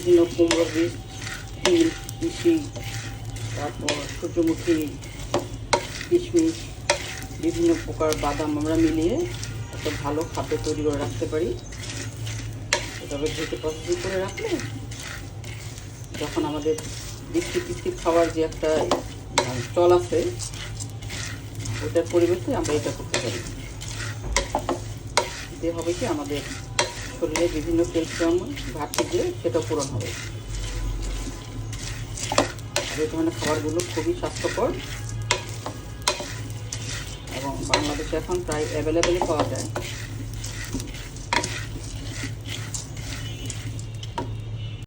বিভিন্ন কুমড়ো বীজ, তিল, তিসি, তারপর সূর্যমুখী, কিশমিশ, বিভিন্ন প্রকার বাদাম আমরা মিলিয়ে একটা ভালো খাদ্য তৈরি করে রাখতে পারি। তবে ঢেকে প্রসেসিং করে রাখলে যখন আমাদের বিস্কিট টিস্কিট খাওয়ার যে একটা চল আছে, ওটার পরিবর্তে আমরা এটা করতে পারি। এতে হবে কি, আমাদের শরীরে বিভিন্ন ক্যালসিয়াম ঘাটতি যে সেটা পূরণ হবে। আর এই ধরনের খাবারগুলো খুবই স্বাস্থ্যকর এবং বাংলাদেশে এখন প্রায় অ্যাভেলেবেলই পাওয়া যায়।